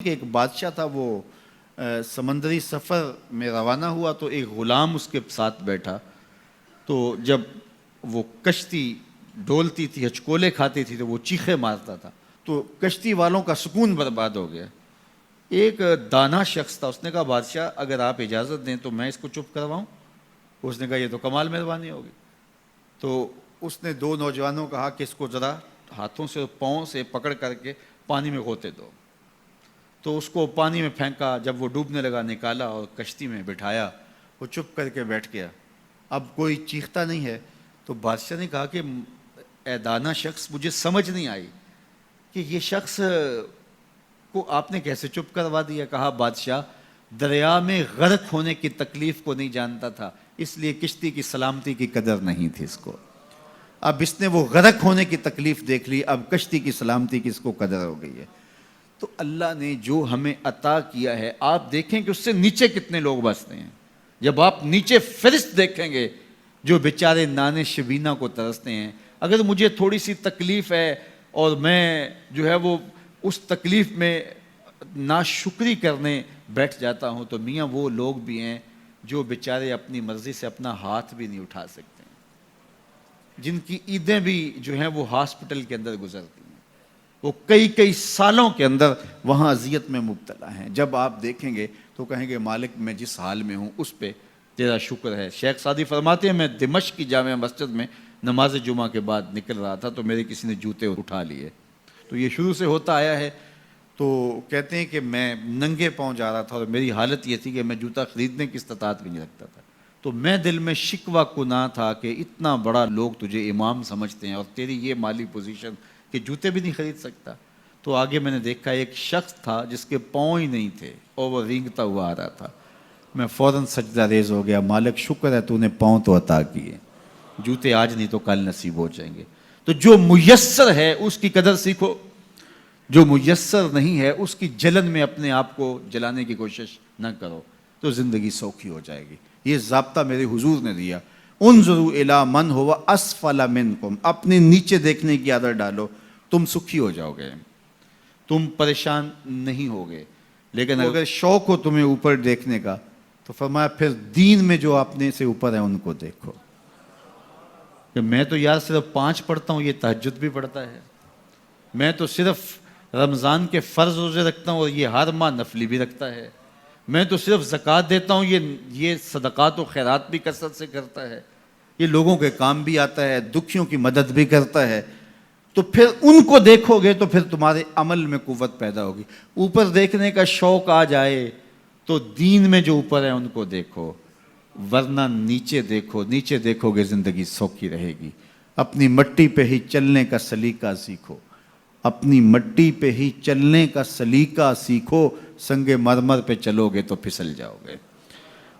کہ ایک بادشاہ تھا، وہ سمندری سفر میں روانہ ہوا تو ایک غلام اس کے ساتھ بیٹھا. تو جب وہ کشتی ڈولتی تھی، ہچکولے کھاتی تھی، تو وہ چیخے مارتا تھا، تو کشتی والوں کا سکون برباد ہو گیا. ایک دانا شخص تھا، اس نے کہا بادشاہ اگر آپ اجازت دیں تو میں اس کو چپ کرواؤں. اس نے کہا یہ تو کمال مہربانی ہوگی. تو اس نے دو نوجوانوں کو کہا کہ اس کو ذرا ہاتھوں سے پاؤں سے پکڑ کر کے پانی میں غوطے دو. تو اس کو پانی میں پھینکا، جب وہ ڈوبنے لگا نکالا اور کشتی میں بٹھایا. وہ چپ کر کے بیٹھ گیا، اب کوئی چیختا نہیں ہے. تو بادشاہ نے کہا کہ اے دانا شخص، مجھے سمجھ نہیں آئی کہ یہ شخص کو آپ نے کیسے چپ کروا دیا. کہا بادشاہ دریا میں غرق ہونے کی تکلیف کو نہیں جانتا تھا، اس لیے کشتی کی سلامتی کی قدر نہیں تھی اس کو. اب اس نے وہ غرق ہونے کی تکلیف دیکھ لی، اب کشتی کی سلامتی کی اس کو قدر ہو گئی ہے. تو اللہ نے جو ہمیں عطا کیا ہے، آپ دیکھیں کہ اس سے نیچے کتنے لوگ بستے ہیں. جب آپ نیچے فرشت دیکھیں گے جو بیچارے نانے شبینہ کو ترستے ہیں. اگر مجھے تھوڑی سی تکلیف ہے اور میں جو ہے وہ اس تکلیف میں ناشکری کرنے بیٹھ جاتا ہوں، تو میاں وہ لوگ بھی ہیں جو بیچارے اپنی مرضی سے اپنا ہاتھ بھی نہیں اٹھا سکتے ہیں، جن کی عیدیں بھی جو ہیں وہ ہاسپٹل کے اندر گزرتی ہیں. وہ کئی سالوں کے اندر وہاں اذیت میں مبتلا ہیں. جب آپ دیکھیں گے تو کہیں گے مالک میں جس حال میں ہوں اس پہ تیرا شکر ہے. شیخ سعدی فرماتے ہیں میں دمشق کی جامع مسجد میں نماز جمعہ کے بعد نکل رہا تھا تو میرے کسی نے جوتے اٹھا لیے. تو یہ شروع سے ہوتا آیا ہے. تو کہتے ہیں کہ میں ننگے پاؤں جا رہا تھا اور میری حالت یہ تھی کہ میں جوتا خریدنے کی استطاعت بھی نہیں رکھتا تھا. تو میں دل میں شکوہ کناں تھا کہ اتنا بڑا لوگ تجھے امام سمجھتے ہیں اور تیری یہ مالی پوزیشن کہ جوتے بھی نہیں خرید سکتا. تو آگے میں نے دیکھا ایک شخص تھا جس کے پاؤں ہی نہیں تھے اور وہ رینگتا ہوا آ رہا تھا. میں فوراً سجدہ ریز ہو گیا، مالک شکر ہے تو نے پاؤں تو عطا کیے، جوتے آج نہیں تو کل نصیب ہو جائیں گے. تو جو میسر ہے اس کی قدر سیکھو، جو میسر نہیں ہے اس کی جلن میں اپنے آپ کو جلانے کی کوشش نہ کرو، تو زندگی سوکھی ہو جائے گی. یہ ضابطہ میرے حضور نے دیا. انظروا الی من هو اسفل منکم، اپنے نیچے دیکھنے کی عادت ڈالو، تم سکھی ہو جاؤ گے، تم پریشان نہیں ہوگے. لیکن اگر شوق ہو تمہیں اوپر دیکھنے کا تو فرمایا پھر دین میں جو اپنے سے اوپر ہیں ان کو دیکھو. کہ میں تو یار صرف 5 پڑھتا ہوں، یہ تہجد بھی پڑھتا ہے. میں تو صرف رمضان کے فرض روزے رکھتا ہوں اور یہ ہر ماہ نفلی بھی رکھتا ہے. میں تو صرف زکوٰۃ دیتا ہوں، یہ صدقات و خیرات بھی کثرت سے کرتا ہے، یہ لوگوں کے کام بھی آتا ہے، دکھیوں کی مدد بھی کرتا ہے. تو پھر ان کو دیکھو گے تو پھر تمہارے عمل میں قوت پیدا ہوگی. اوپر دیکھنے کا شوق آ جائے تو دین میں جو اوپر ہے ان کو دیکھو، ورنہ نیچے دیکھو. نیچے دیکھو گے زندگی سوکھی رہے گی. اپنی مٹی پہ ہی چلنے کا سلیقہ سیکھو، اپنی مٹی پہ ہی چلنے کا سلیقہ سیکھو. سنگ مرمر پہ چلو گے تو پھسل جاؤ گے.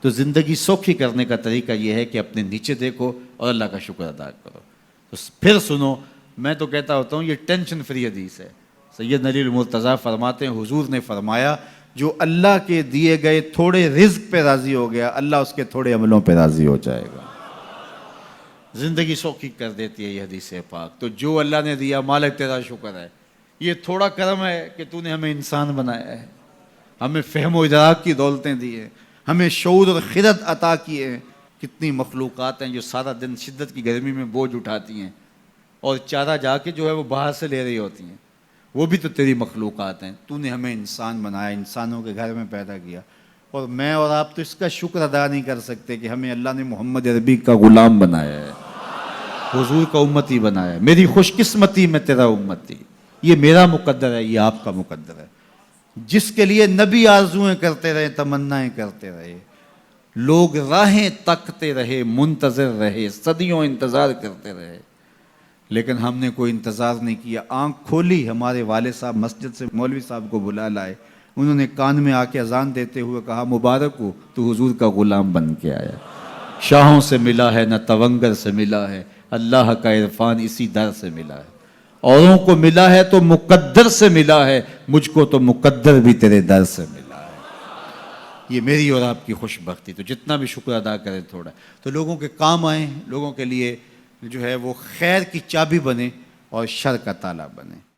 تو زندگی سوکھی کرنے کا طریقہ یہ ہے کہ اپنے نیچے دیکھو اور اللہ کا شکر ادا کرو. تو پھر سنو، میں تو کہتا ہوتا ہوں یہ ٹینشن فری حدیث ہے. سید علی المرتضیٰ فرماتے ہیں حضور نے فرمایا جو اللہ کے دیے گئے تھوڑے رزق پہ راضی ہو گیا، اللہ اس کے تھوڑے عملوں پہ راضی ہو جائے گا. زندگی سوکھی کر دیتی ہے یہ حدیث پاک. تو جو اللہ نے دیا مالک تیرا شکر ہے. یہ تھوڑا کرم ہے کہ تو نے ہمیں انسان بنایا ہے، ہمیں فہم و ادراک کی دولتیں دی ہیں، ہمیں شعور اور خرد عطا کیے ہیں. کتنی مخلوقات ہیں جو سارا دن شدت کی گرمی میں بوجھ اٹھاتی ہیں اور چارہ جا کے جو ہے وہ باہر سے لے رہی ہوتی ہیں. وہ بھی تو تیری مخلوقات ہیں. تو نے ہمیں انسان بنایا، انسانوں کے گھر میں پیدا کیا. اور میں اور آپ تو اس کا شکر ادا نہیں کر سکتے کہ ہمیں اللہ نے محمد عربی کا غلام بنایا ہے، حضور کا امتی بنایا ہے. میری خوش قسمتی میں تیرا امتی، یہ میرا مقدر ہے، یہ آپ کا مقدر ہے. جس کے لیے نبی آرزویں کرتے رہے، تمنائیں کرتے رہے، لوگ راہیں تکتے رہے، منتظر رہے، صدیوں انتظار کرتے رہے، لیکن ہم نے کوئی انتظار نہیں کیا. آنکھ کھولی، ہمارے والد صاحب مسجد سے مولوی صاحب کو بلا لائے. انہوں نے کان میں آ کے اذان دیتے ہوئے کہا مبارک ہو، تو حضور کا غلام بن کے آیا. شاہوں سے ملا ہے نہ تونگر سے ملا ہے، اللہ کا عرفان اسی در سے ملا ہے. اوروں کو ملا ہے تو مقدر سے ملا ہے، مجھ کو تو مقدر بھی تیرے در سے ملا ہے. یہ میری اور آپ کی خوش بختی. تو جتنا بھی شکر ادا کریں تھوڑا، تو لوگوں کے کام آئیں، لوگوں کے لیے جو ہے وہ خیر کی چابی بنے اور شر کا تالا بنے.